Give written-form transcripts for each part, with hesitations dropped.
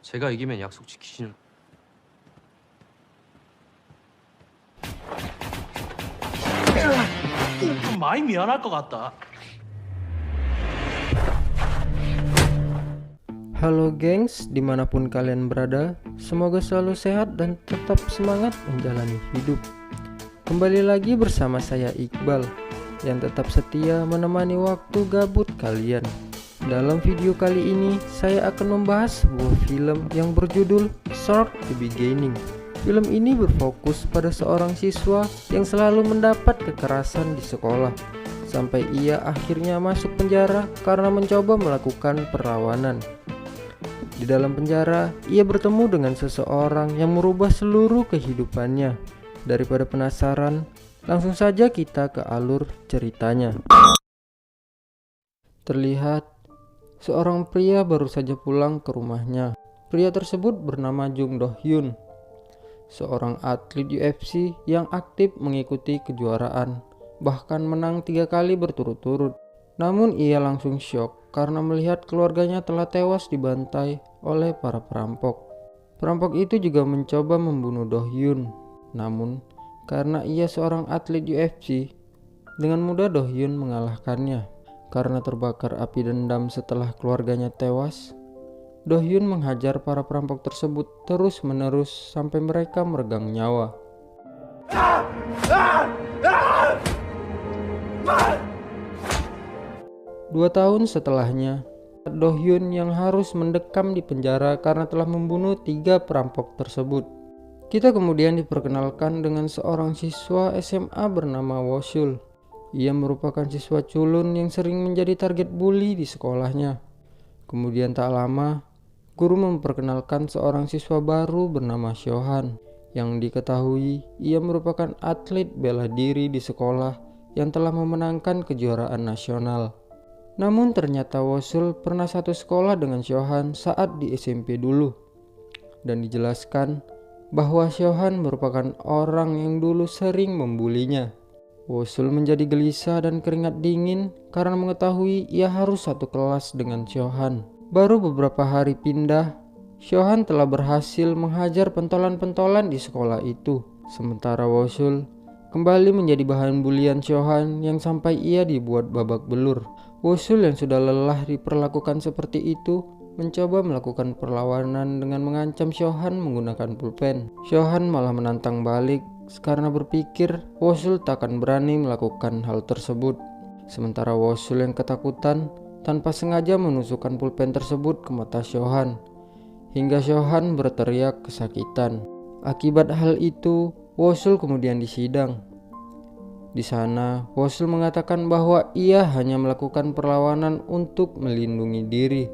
제가 이기면 약속 지키시는. 좀 많이 미안할 것 같다. Halo gengs, dimanapun kalian berada, semoga selalu sehat dan tetap semangat menjalani hidup. Kembali lagi bersama saya Iqbal, yang tetap setia menemani waktu gabut kalian. Dalam video kali ini, saya akan membahas sebuah film yang berjudul Shark the Beginning. Film ini berfokus pada seorang siswa yang selalu mendapat kekerasan di sekolah, sampai ia akhirnya masuk penjara karena mencoba melakukan perlawanan. Di dalam penjara, ia bertemu dengan seseorang yang merubah seluruh kehidupannya. Daripada penasaran, langsung saja kita ke alur ceritanya. Terlihat, seorang pria baru saja pulang ke rumahnya. Pria tersebut bernama Jung Do Hyun, seorang atlet UFC yang aktif mengikuti kejuaraan, bahkan menang 3 kali berturut-turut. Namun ia langsung syok karena melihat keluarganya telah tewas dibantai oleh para perampok. Perampok itu juga mencoba membunuh Do Hyun. Namun karena ia seorang atlet UFC, dengan mudah Do Hyun mengalahkannya. Karena terbakar api dendam setelah keluarganya tewas, Do Hyun menghajar para perampok tersebut terus-menerus sampai mereka meregang nyawa. 2 tahun setelahnya, Do Hyun yang harus mendekam di penjara karena telah membunuh 3 perampok tersebut. Kita kemudian diperkenalkan dengan seorang siswa SMA bernama Wosul. Ia merupakan siswa culun yang sering menjadi target bully di sekolahnya. Kemudian tak lama, guru memperkenalkan seorang siswa baru bernama Shohan, yang diketahui ia merupakan atlet bela diri di sekolah yang telah memenangkan kejuaraan nasional. Namun ternyata Wosul pernah satu sekolah dengan Shohan saat di SMP dulu. Dan dijelaskan bahwa Shohan merupakan orang yang dulu sering membulinya. Wosul menjadi gelisah dan keringat dingin karena mengetahui ia harus satu kelas dengan Shohan. Baru beberapa hari pindah, Shohan telah berhasil menghajar pentolan-pentolan di sekolah itu. Sementara Wosul kembali menjadi bahan bulian Shohan yang sampai ia dibuat babak belur. Wosul yang sudah lelah diperlakukan seperti itu mencoba melakukan perlawanan dengan mengancam Shohan menggunakan pulpen. Shohan malah menantang balik karena berpikir Wosul tak akan berani melakukan hal tersebut. Sementara Wosul yang ketakutan tanpa sengaja menusukkan pulpen tersebut ke mata Shohan, hingga Shohan berteriak kesakitan. Akibat hal itu, Wosul kemudian disidang. Di sana, Wosul mengatakan bahwa ia hanya melakukan perlawanan untuk melindungi diri,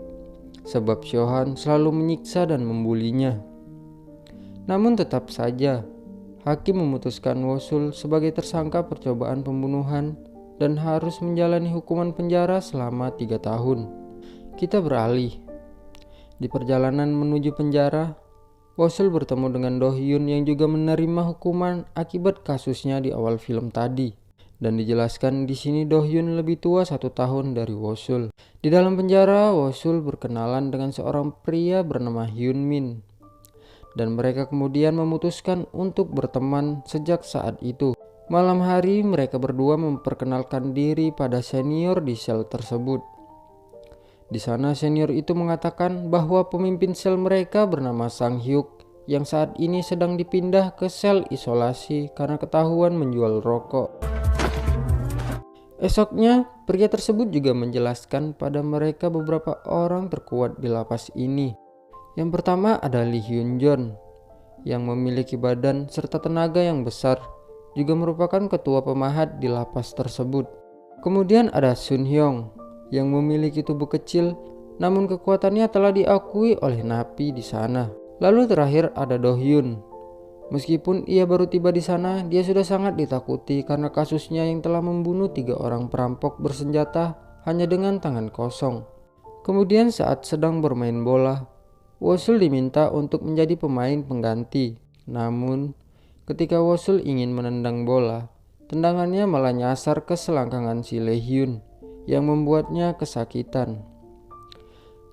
sebab Shohan selalu menyiksa dan membulinya. Namun tetap saja, hakim memutuskan Wosul sebagai tersangka percobaan pembunuhan dan harus menjalani hukuman penjara selama 3 tahun. Kita beralih. Di perjalanan menuju penjara, Wosul bertemu dengan Do Hyun yang juga menerima hukuman akibat kasusnya di awal film tadi. Dan dijelaskan di sini Do Hyun lebih tua 1 tahun dari Wosul. Di dalam penjara, Wosul berkenalan dengan seorang pria bernama Hyun Min. Dan mereka kemudian memutuskan untuk berteman sejak saat itu. Malam hari mereka berdua memperkenalkan diri pada senior di sel tersebut. Di sana senior itu mengatakan bahwa pemimpin sel mereka bernama Sang Hyuk yang saat ini sedang dipindah ke sel isolasi karena ketahuan menjual rokok. Esoknya, pria tersebut juga menjelaskan pada mereka beberapa orang terkuat di lapas ini. Yang pertama ada Lee Hyun Jon yang memiliki badan serta tenaga yang besar, juga merupakan ketua pemahat di lapas tersebut. Kemudian ada Sun Hyung yang memiliki tubuh kecil, namun kekuatannya telah diakui oleh napi di sana. Lalu terakhir ada Do Hyun. Meskipun ia baru tiba di sana, dia sudah sangat ditakuti karena kasusnya yang telah membunuh 3 orang perampok bersenjata hanya dengan tangan kosong. Kemudian saat sedang bermain bola, Wosul diminta untuk menjadi pemain pengganti. Namun ketika Wosul ingin menendang bola, tendangannya malah nyasar ke selangkangan si Lee Hyun yang membuatnya kesakitan.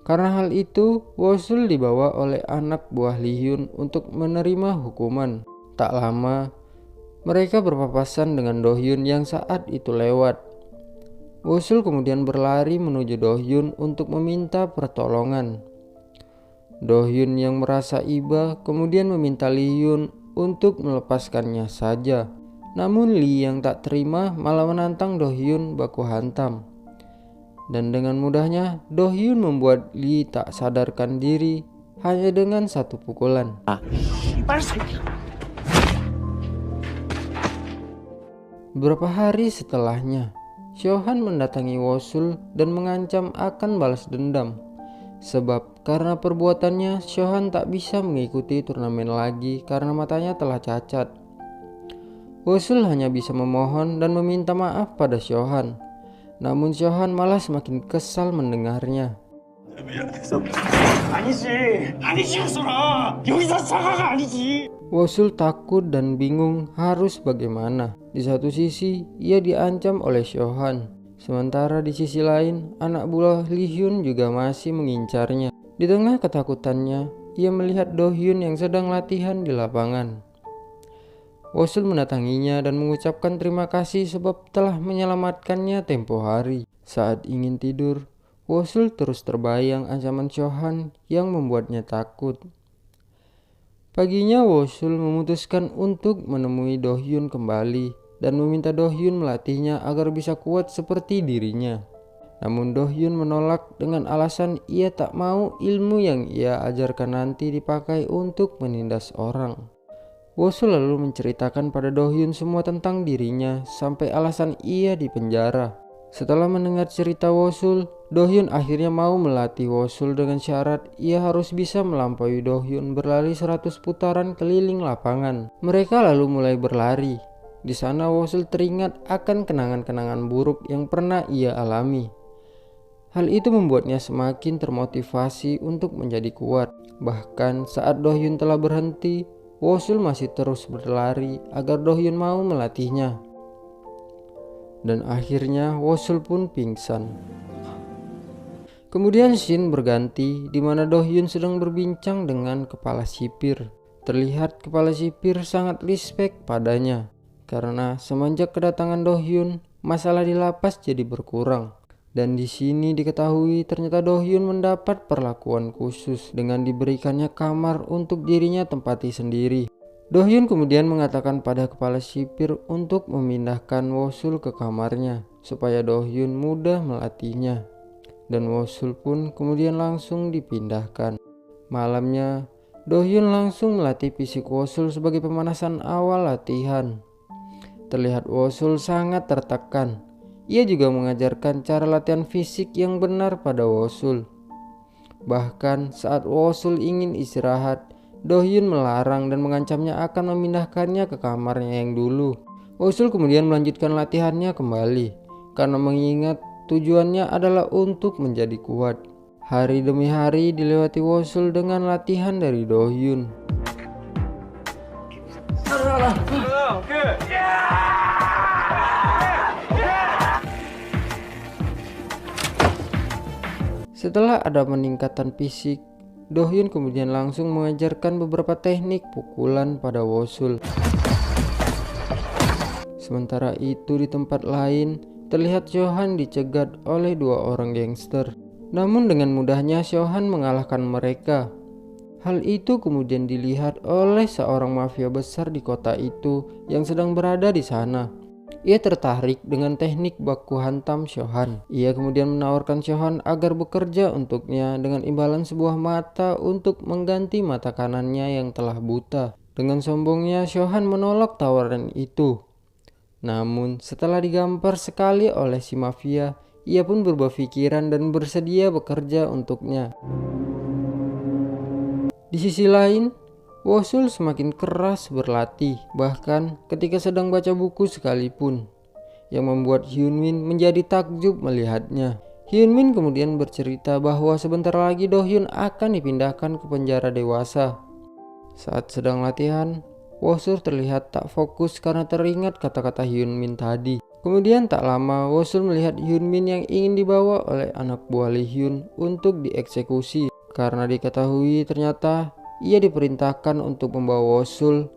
Karena hal itu, Wosul dibawa oleh anak buah Lee Hyun untuk menerima hukuman. Tak lama, mereka berpapasan dengan Do Hyun yang saat itu lewat. Wosul kemudian berlari menuju Do Hyun untuk meminta pertolongan. Do Hyun yang merasa iba kemudian meminta Lee Hyun untuk melepaskannya saja. Namun Lee yang tak terima malah menantang Do Hyun baku hantam. Dan dengan mudahnya Do Hyun membuat Lee tak sadarkan diri hanya dengan satu pukulan. Beberapa hari setelahnya, Shohan mendatangi Wosul dan mengancam akan balas dendam. Sebab karena perbuatannya, Shohan tak bisa mengikuti turnamen lagi karena matanya telah cacat. Wosul hanya bisa memohon dan meminta maaf pada Shohan. Namun Shohan malah semakin kesal mendengarnya. Wosul takut dan bingung harus bagaimana. Di satu sisi, ia diancam oleh Shohan. Sementara di sisi lain, anak buah Lee Hyun juga masih mengincarnya. Di tengah ketakutannya, ia melihat Do Hyun yang sedang latihan di lapangan. Wosul mendatanginya dan mengucapkan terima kasih sebab telah menyelamatkannya tempo hari. Saat ingin tidur, Wosul terus terbayang ancaman Shohan yang membuatnya takut. Paginya Wosul memutuskan untuk menemui Do Hyun kembali dan meminta Do Hyun melatihnya agar bisa kuat seperti dirinya. Namun Do Hyun menolak dengan alasan ia tak mau ilmu yang ia ajarkan nanti dipakai untuk menindas orang. Wosul lalu menceritakan pada Do Hyun semua tentang dirinya sampai alasan ia dipenjara. Setelah mendengar cerita Wosul, Do Hyun akhirnya mau melatih Wosul dengan syarat ia harus bisa melampaui Do Hyun berlari 100 putaran keliling lapangan. Mereka lalu mulai berlari. Di sana Wosul teringat akan kenangan-kenangan buruk yang pernah ia alami. Hal itu membuatnya semakin termotivasi untuk menjadi kuat. Bahkan saat Do Hyun telah berhenti, Wosul masih terus berlari agar Do Hyun mau melatihnya. Dan akhirnya Wosul pun pingsan. Kemudian scene berganti di mana Do Hyun sedang berbincang dengan kepala sipir. Terlihat kepala sipir sangat respect padanya karena semenjak kedatangan Do Hyun, masalah di lapas jadi berkurang. Dan di sini diketahui ternyata Do Hyun mendapat perlakuan khusus dengan diberikannya kamar untuk dirinya tempati sendiri. Do Hyun kemudian mengatakan pada kepala sipir untuk memindahkan Wosul ke kamarnya supaya Do Hyun mudah melatihnya. Dan Wosul pun kemudian langsung dipindahkan. Malamnya, Do Hyun langsung melatih fisik Wosul sebagai pemanasan awal latihan. Terlihat Wosul sangat tertekan. Ia juga mengajarkan cara latihan fisik yang benar pada Wosul. Bahkan saat Wosul ingin istirahat, Do Hyun melarang dan mengancamnya akan memindahkannya ke kamarnya yang dulu. Wosul kemudian melanjutkan latihannya kembali karena mengingat tujuannya adalah untuk menjadi kuat. Hari demi hari dilewati Wosul dengan latihan dari Do Hyun. Setelah ada peningkatan fisik, Do Hyun kemudian langsung mengajarkan beberapa teknik pukulan pada Wosul. Sementara itu di tempat lain, terlihat Shohan dicegat oleh dua orang gangster. Namun dengan mudahnya Shohan mengalahkan mereka. Hal itu kemudian dilihat oleh seorang mafia besar di kota itu yang sedang berada di sana. Ia tertarik dengan teknik baku hantam Shohan. Ia kemudian menawarkan Shohan agar bekerja untuknya dengan imbalan sebuah mata untuk mengganti mata kanannya yang telah buta. Dengan sombongnya Shohan menolak tawaran itu. Namun setelah digampar sekali oleh si mafia, ia pun berubah pikiran dan bersedia bekerja untuknya. Di sisi lain, Wosul semakin keras berlatih, bahkan ketika sedang baca buku sekalipun, yang membuat Hyunmin menjadi takjub melihatnya. Hyunmin kemudian bercerita bahwa sebentar lagi Do Hyun akan dipindahkan ke penjara dewasa. Saat sedang latihan, Wosul terlihat tak fokus karena teringat kata-kata Hyunmin tadi. Kemudian tak lama Wosul melihat Hyun Min yang ingin dibawa oleh anak buah Lee Hyun untuk dieksekusi karena diketahui ternyata ia diperintahkan untuk membawa Wosul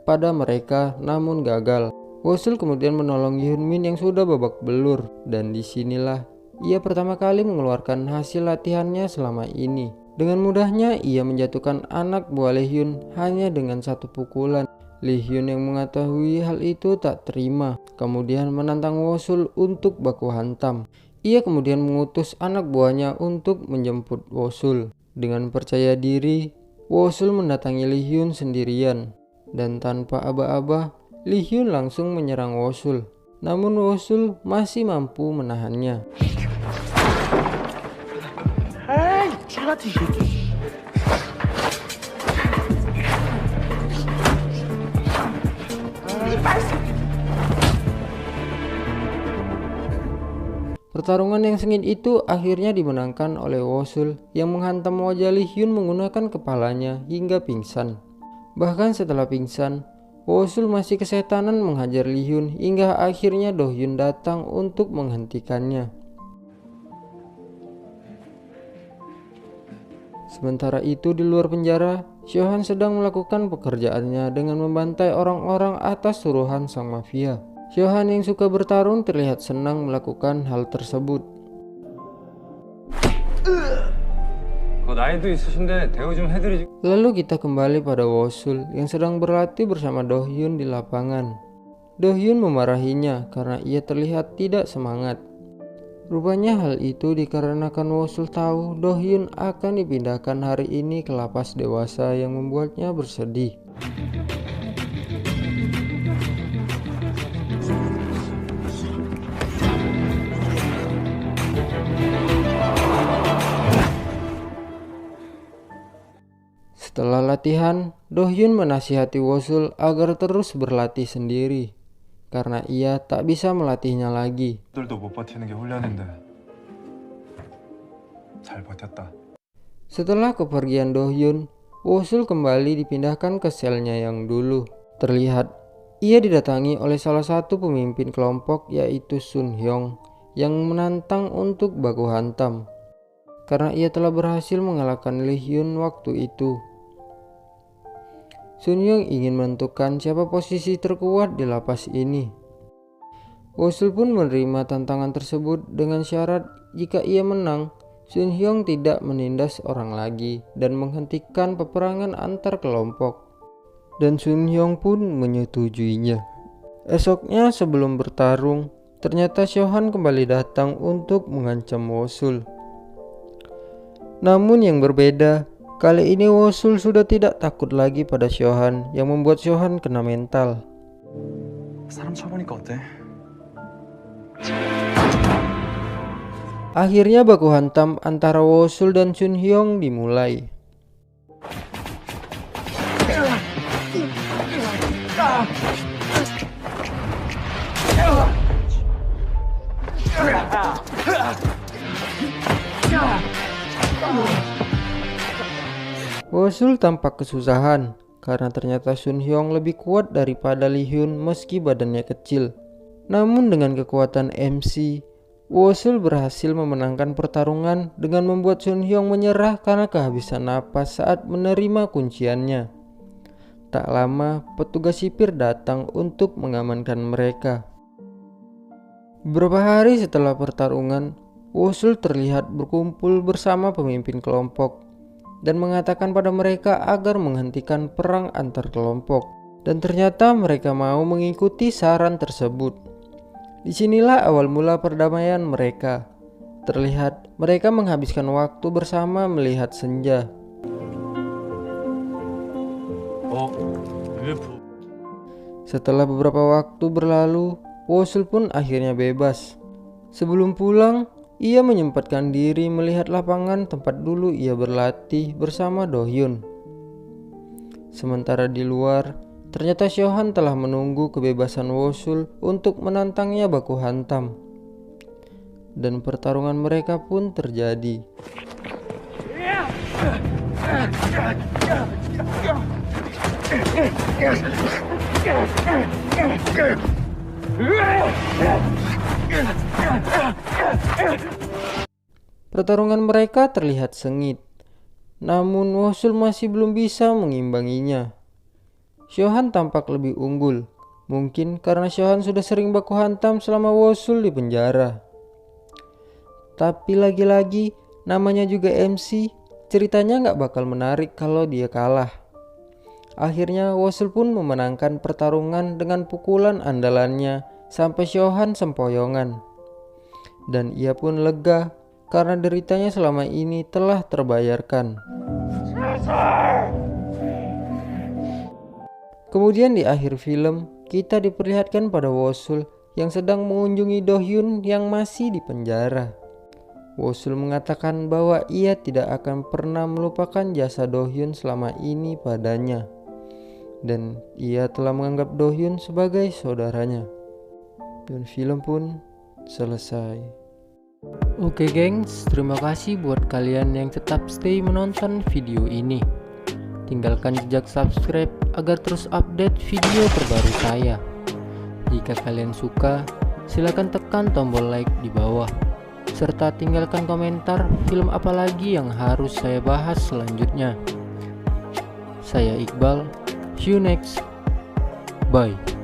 pada mereka namun gagal. Wosul kemudian menolong Hyun Min yang sudah babak belur dan disinilah ia pertama kali mengeluarkan hasil latihannya selama ini. Dengan mudahnya ia menjatuhkan anak buah Lee Hyun hanya dengan satu pukulan. Lee Hyun yang mengetahui hal itu tak terima, kemudian menantang Wosul untuk baku hantam. Ia kemudian mengutus anak buahnya untuk menjemput Wosul. Dengan percaya diri, Wosul mendatangi Lee Hyun sendirian. Dan tanpa aba-aba, Lee Hyun langsung menyerang Wosul. Namun Wosul masih mampu menahannya. 에이, 쟤같은 새끼. Pertarungan yang sengit itu akhirnya dimenangkan oleh Wosul yang menghantam wajah Lee Hyun menggunakan kepalanya hingga pingsan. Bahkan setelah pingsan, Wosul masih kesetanan menghajar Lee Hyun hingga akhirnya Do Hyun datang untuk menghentikannya. Sementara itu di luar penjara, Seo-han sedang melakukan pekerjaannya dengan membantai orang-orang atas suruhan sang mafia. Seo-han yang suka bertarung terlihat senang melakukan hal tersebut. Lalu kita kembali pada Wosul yang sedang berlatih bersama Do Hyun di lapangan. Do Hyun memarahinya karena ia terlihat tidak semangat. Rupanya hal itu dikarenakan Wosul tahu Do Hyun akan dipindahkan hari ini ke lapas dewasa yang membuatnya bersedih. Setelah latihan, Do Hyun menasihati Wosul agar terus berlatih sendiri karena ia tak bisa melatihnya lagi. Setelah kepergian Do Hyun, Wosul kembali dipindahkan ke selnya yang dulu. Terlihat ia didatangi oleh salah satu pemimpin kelompok yaitu Sun Hyung yang menantang untuk baku hantam karena ia telah berhasil mengalahkan Lee Hyun waktu itu. Sun Hyung ingin menentukan siapa posisi terkuat di lapas ini. Wosul pun menerima tantangan tersebut dengan syarat jika ia menang, Sun Hyung tidak menindas orang lagi dan menghentikan peperangan antar kelompok. Dan Sun Hyung pun menyetujuinya. Esoknya sebelum bertarung, ternyata Seo-han kembali datang untuk mengancam Wosul. Namun yang berbeda, kali ini Wosul sudah tidak takut lagi pada Seo-han yang membuat Seo-han kena mental. Akhirnya baku hantam antara Wosul dan Sun Hyung dimulai. Wosul tampak kesusahan karena ternyata Sun Hyung lebih kuat daripada Lee Hyun meski badannya kecil. Namun dengan kekuatan MC, Wosul berhasil memenangkan pertarungan dengan membuat Sun Hyung menyerah karena kehabisan napas saat menerima kunciannya. Tak lama, petugas sipir datang untuk mengamankan mereka. Beberapa hari setelah pertarungan, Wosul terlihat berkumpul bersama pemimpin kelompok dan mengatakan pada mereka agar menghentikan perang antar kelompok. Dan ternyata mereka mau mengikuti saran tersebut. Disinilah awal mula perdamaian mereka. Terlihat mereka menghabiskan waktu bersama melihat senja. Setelah beberapa waktu berlalu, Wosul pun akhirnya bebas. Sebelum pulang, ia menyempatkan diri melihat lapangan tempat dulu ia berlatih bersama Do Hyun. Sementara di luar, ternyata Seo-han telah menunggu kebebasan Wosul untuk menantangnya baku hantam. Dan pertarungan mereka pun terjadi. Pertarungan mereka terlihat sengit, namun Wosul masih belum bisa mengimbanginya. Shohan tampak lebih unggul, mungkin karena Shohan sudah sering baku hantam selama Wosul di penjara. Tapi lagi-lagi namanya juga MC, ceritanya nggak bakal menarik kalau dia kalah. Akhirnya Wosul pun memenangkan pertarungan dengan pukulan andalannya sampai Shohan sempoyongan. Dan ia pun lega karena deritanya selama ini telah terbayarkan. Kemudian di akhir film, kita diperlihatkan pada Wosul yang sedang mengunjungi Do-hyun yang masih di penjara. Wosul mengatakan bahwa ia tidak akan pernah melupakan jasa Do-hyun selama ini padanya. Dan ia telah menganggap Do-hyun sebagai saudaranya. Dan film pun selesai. Oke gengs, terima kasih buat kalian yang tetap stay menonton video ini. Tinggalkan jejak subscribe agar terus update video terbaru saya. Jika kalian suka, silakan tekan tombol like di bawah. Serta tinggalkan komentar film apa lagi yang harus saya bahas selanjutnya. Saya Iqbal, see you next. Bye.